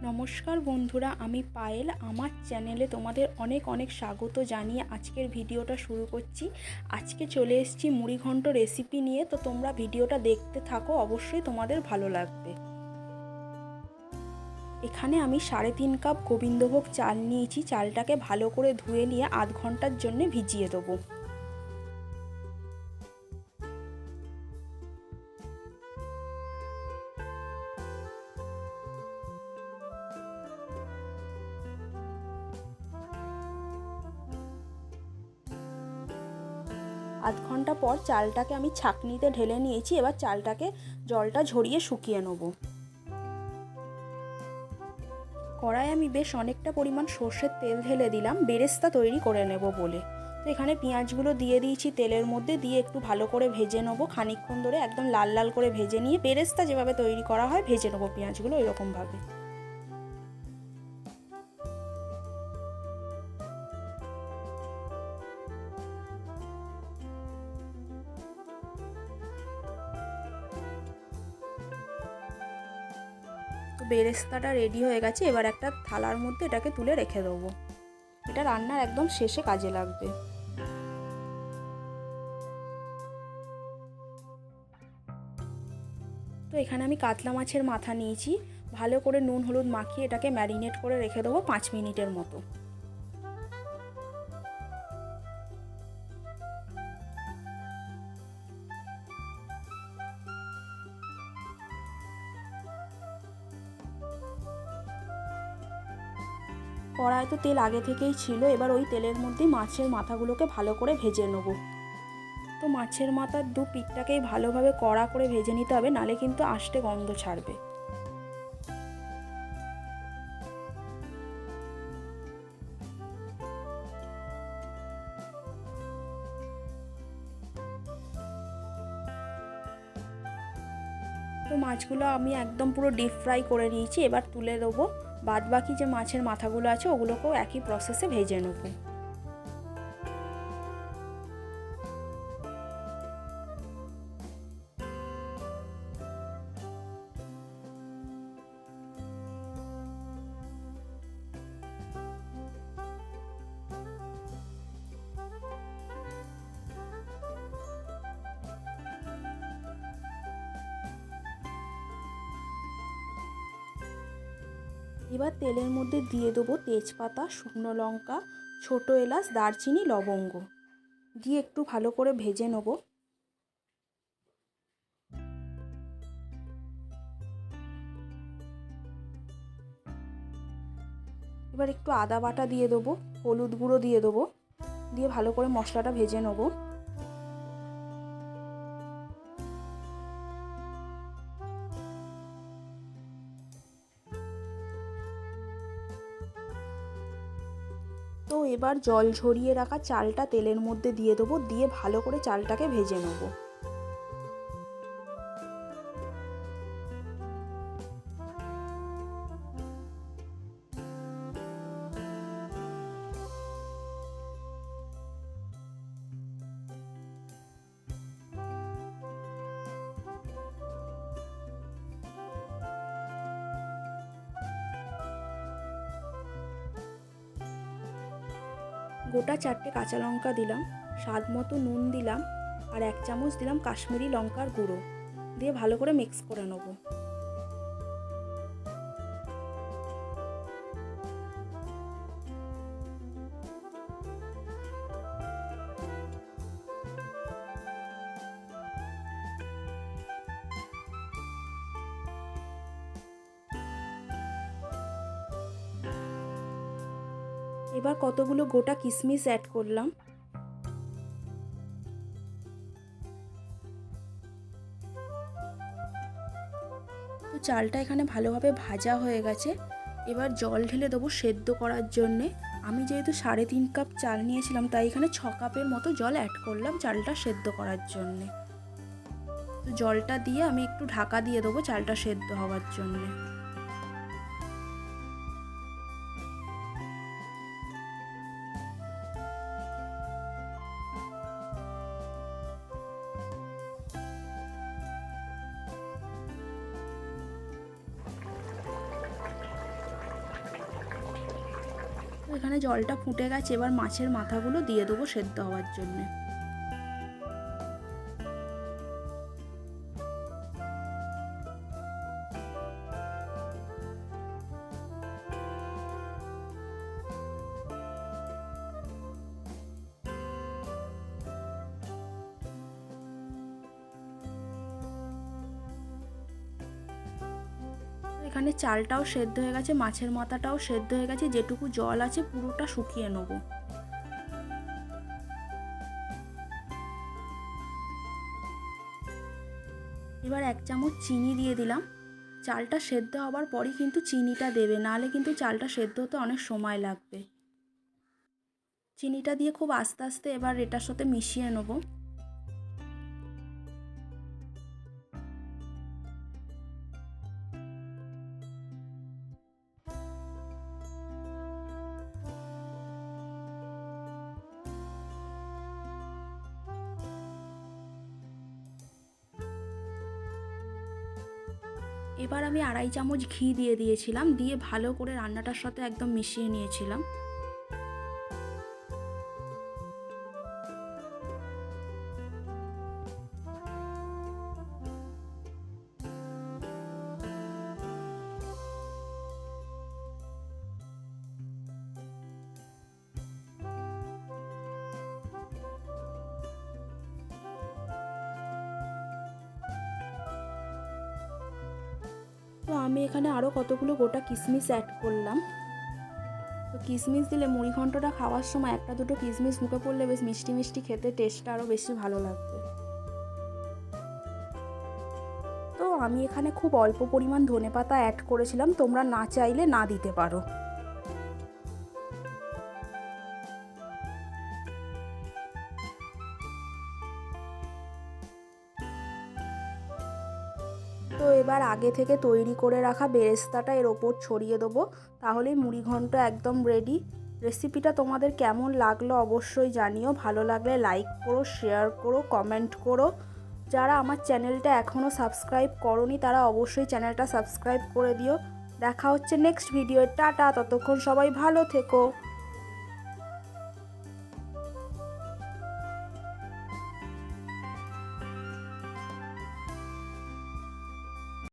নমস্কার বন্ধুরা, আমি পায়েল। আমার চ্যানেলে তোমাদের অনেক অনেক স্বাগত জানিয়ে আজকের ভিডিওটা শুরু করছি। আজকে চলে এসেছি মুড়িঘণ্ট রেসিপি নিয়ে, তো তোমরা ভিডিওটা দেখতে থাকো, অবশ্যই তোমাদের ভালো লাগবে। এখানে আমি 3.5 কাপ গোবিন্দভোগ চাল নিয়েছি। চালটাকে ভালো করে ধুয়ে নিয়ে আধ ঘন্টার জন্য ভিজিয়ে দেবো। আধ ঘন্টা পর চালটাকে আমি ছাঁকনিতে ঢেলে নিয়েছি। এবার চালটাকে জলটা ঝরিয়ে শুকিয়ে নেব। কড়াইয়ে আমি বেশ অনেকটা পরিমাণ সর্ষের তেল ঢেলে দিলাম বেরেস্তা তৈরি করে নেব বলে। তো এখানে পেঁয়াজগুলো দিয়ে দিয়েছি তেলের মধ্যে, দিয়ে একটু ভালো করে ভেজে নেবো। খানিকক্ষণ ধরে একদম লাল লাল করে ভেজে নিয়ে বেরেস্তা যেভাবে তৈরি করা হয় ভেজে নেবো পেঁয়াজগুলো এরকমভাবে। তো বেরেস্তাটা রেডি হয়ে গেছে। এবার একটা থালার মধ্যে এটাকে তুলে রেখে দেবো। এটা রান্নার একদম শেষে কাজে লাগবে। তো এখানে আমি কাতলা মাছের মাথা নিয়েছি। ভালো করে নুন হলুদ মাখিয়ে এটাকে ম্যারিনেট করে রেখে দেবো 5 মিনিটের মতো। কড়ায় তো তেল আগে থেকেই ছিল। এবার ওই তেলের মধ্যেই মাছের মাথাগুলোকে ভালো করে ভেজে নেব। তো মাছের মাথার দু পিঠটাকেই ভালোভাবে কড়া করে ভেজে নিতে হবে, নালে কিন্তু আষ্টে গন্ধ ছাড়বে। তো মাছগুলো আমি একদম পুরো ডিপ ফ্রাই করে নিয়েছি। এবার তুলে দেবো। বাদ বাকি যে মাছের মাথাগুলো আছে ওগুলোকেও একই প্রসেসে ভেজে নেবো। এবার তেলের মধ্যে দিয়ে দেবো তেজপাতা, শুকনো লঙ্কা, ছোট এলাচ, দারচিনি, লবঙ্গ দিয়ে একটু ভালো করে ভেজে নেব। এবার একটু আদা বাটা দিয়ে দেবো, হলুদ গুঁড়ো দিয়ে দেবো, দিয়ে ভালো করে মশলাটা ভেজে নেব। তো এবার জল ঝরিয়ে রাখা চালটা তেলের মধ্যে দিয়ে দেবো, দিয়ে ভালো করে চালটাকে ভেজে নেব। গোটা 4টে কাঁচা লঙ্কা দিলাম, স্বাদ মতো নুন দিলাম, আর 1 চামচ দিলাম কাশ্মীরি লঙ্কার গুঁড়ো, দিয়ে ভালো করে মিক্স করে নেব। এবার কতগুলো গোটা কিশমিশ অ্যাড করলাম। তো চালটা এখানে ভালোভাবে ভাজা হয়ে গেছে। এবার জল ঢেলে দেবো সেদ্ধ করার জন্যে। আমি যেহেতু 3.5 কাপ চাল নিয়েছিলাম, তাই এখানে 6 কাপের মতো জল অ্যাড করলাম চালটা সেদ্ধ করার জন্যে। তো জলটা দিয়ে আমি একটু ঢাকা দিয়ে দেবো চালটা সেদ্ধ হওয়ার জন্যে। এখানে জলটা ফুটে গেছে, এবার মাছের মাথাগুলো দিয়ে দেবো সেদ্ধ হওয়ার জন্যে। এখানে চালটাও সেদ্ধ হয়ে গেছে, মাছের মাথাটাও সেদ্ধ হয়ে গেছে, যেটুকু জল আছে পুরোটা শুকিয়ে নেব। এবার 1 চামচ চিনি দিয়ে দিলাম। চালটা সেদ্ধ হবার পরই কিন্তু চিনিটা দেবে, নাহলে কিন্তু চালটা সেদ্ধ হতে অনেক সময় লাগবে। চিনিটা দিয়ে খুব আস্তে আস্তে এবার এটার সাথে মিশিয়ে নেব। এবার আমি 2.5 চামচ ঘি দিয়ে দিয়েছিলাম, দিয়ে ভালো করে রান্নাটার সাথে একদম মিশিয়ে নিয়েছিলাম। তো আমি এখানে আরও কতগুলো গোটা কিশমিশ অ্যাড করলাম। তো কিশমিশ দিলে মুড়ি ঘন্টটা খাওয়ার সময় 1-2 কিশমিশ মুখে পড়লে বেশ মিষ্টি মিষ্টি খেতে টেস্টটা আরও বেশি ভালো লাগবে। তো আমি এখানে খুব অল্প পরিমাণ ধনেপাতা অ্যাড করেছিলাম, তোমরা না চাইলে না দিতে পারো। তো এবার আগে থেকে তৈরি করে রাখা বেরেস্তাটা এর ওপর ছড়িয়ে দেবো, তাহলেই মুড়ি ঘন্ট একদম রেডি। রেসিপিটা তোমাদের কেমন লাগলো অবশ্যই জানিও, ভালো লাগলে লাইক করো, শেয়ার করো, কমেন্ট করো। যারা আমার চ্যানেলটা এখনও সাবস্ক্রাইব করোনি তারা অবশ্যই চ্যানেলটা সাবস্ক্রাইব করে দিও। দেখা হচ্ছে নেক্সট ভিডিও। টাটা, ততক্ষণ সবাই ভালো থেকো।